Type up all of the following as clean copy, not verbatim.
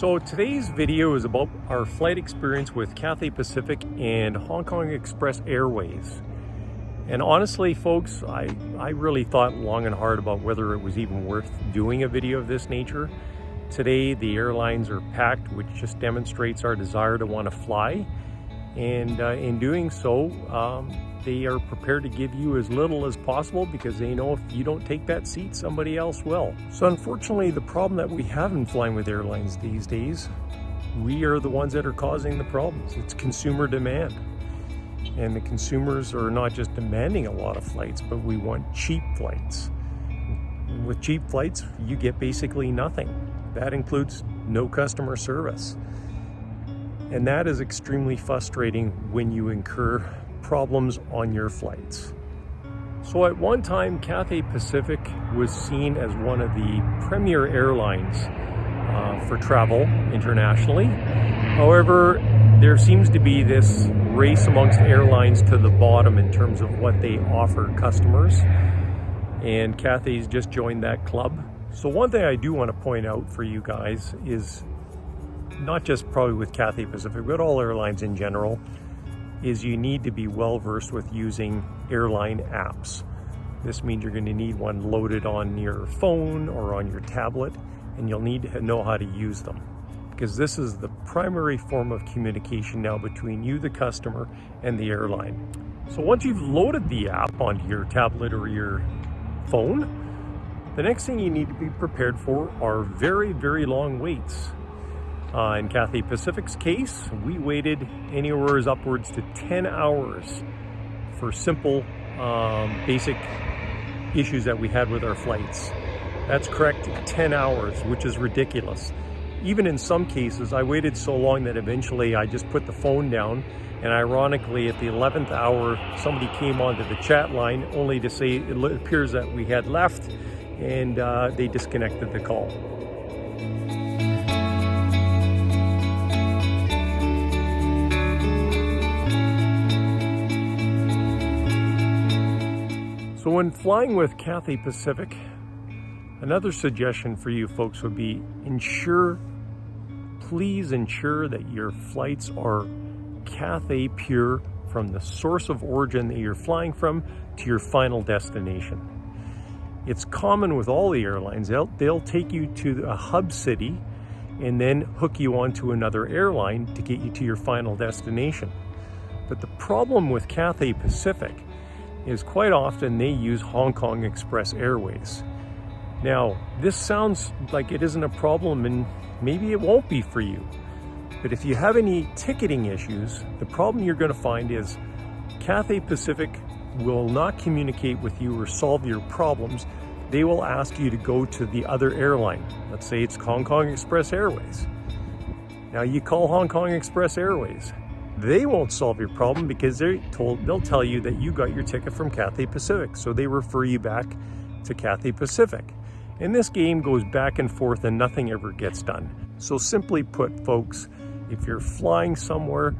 So today's video is about our flight experience with Cathay Pacific and Hong Kong Express Airways. And honestly, folks, I really thought long and hard about whether it was even worth doing a video of this nature. Today, the airlines are packed, which just demonstrates our desire to want to fly. And in doing so, they are prepared to give you as little as possible because they know if you don't take that seat, somebody else will. So unfortunately, the problem that we have in flying with airlines these days, we are the ones that are causing the problems. It's consumer demand. And the consumers are not just demanding a lot of flights, but we want cheap flights. And with cheap flights, you get basically nothing. That includes no customer service. And that is extremely frustrating when you incur problems on your flights. So at one time, Cathay Pacific was seen as one of the premier airlines for travel internationally. However, there seems to be this race amongst airlines to the bottom in terms of what they offer customers. And Cathay's just joined that club. So one thing I do want to point out for you guys is not just probably with Cathay Pacific, but all airlines in general, is you need to be well versed with using airline apps. This means you're going to need one loaded on your phone or on your tablet, and you'll need to know how to use them, because this is the primary form of communication now between you, the customer, and the airline. So once you've loaded the app onto your tablet or your phone, the next thing you need to be prepared for are very, very long waits. In Cathay Pacific's case, we waited anywhere as upwards to 10 hours for simple, basic issues that we had with our flights. That's correct, 10 hours, which is ridiculous. Even in some cases, I waited so long that eventually I just put the phone down, and ironically, at the 11th hour, somebody came onto the chat line only to say it appears that we had left, and they disconnected the call. So when flying with Cathay Pacific, another suggestion for you folks would be please ensure that your flights are Cathay pure from the source of origin that you're flying from to your final destination. It's common with all the airlines. They'll take you to a hub city and then hook you onto another airline to get you to your final destination. But the problem with Cathay Pacific is quite often they use Hong Kong Express Airways. Now, this sounds like it isn't a problem, and maybe it won't be for you. But if you have any ticketing issues, the problem you're going to find is Cathay Pacific will not communicate with you or solve your problems. They will ask you to go to the other airline. Let's say it's Hong Kong Express Airways. Now you call Hong Kong Express Airways. They won't solve your problem because they'll tell you that you got your ticket from Cathay Pacific. So they refer you back to Cathay Pacific. And this game goes back and forth and nothing ever gets done. So simply put, folks, if you're flying somewhere,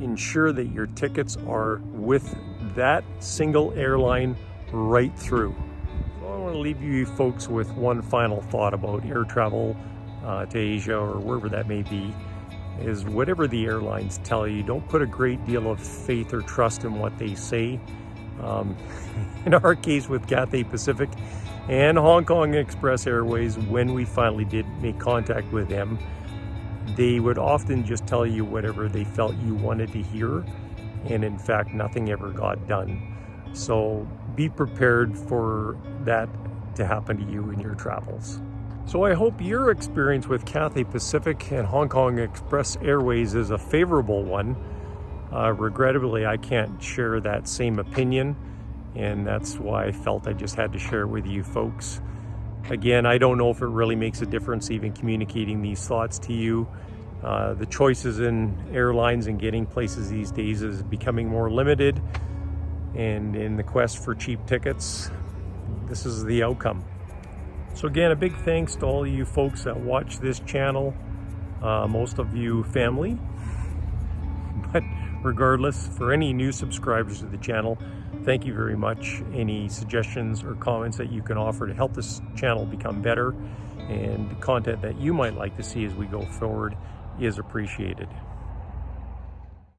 ensure that your tickets are with that single airline right through. So I want to leave you folks with one final thought about air travel to Asia or wherever that may be, is whatever the airlines tell you, don't put a great deal of faith or trust in what they say. In our case with Cathay Pacific and Hong Kong Express Airways, when we finally did make contact with them, they would often just tell you whatever they felt you wanted to hear, and in fact nothing ever got done. So be prepared for that to happen to you in your travels. So I hope your experience with Cathay Pacific and Hong Kong Express Airways is a favorable one. Regrettably, I can't share that same opinion, and that's why I felt I just had to share it with you folks. Again, I don't know if it really makes a difference even communicating these thoughts to you. The choices in airlines and getting places these days is becoming more limited, and in the quest for cheap tickets, this is the outcome. So again, a big thanks to all of you folks that watch this channel, most of you family, but regardless, for any new subscribers to the channel, thank you very much. Any suggestions or comments that you can offer to help this channel become better and content that you might like to see as we go forward is appreciated.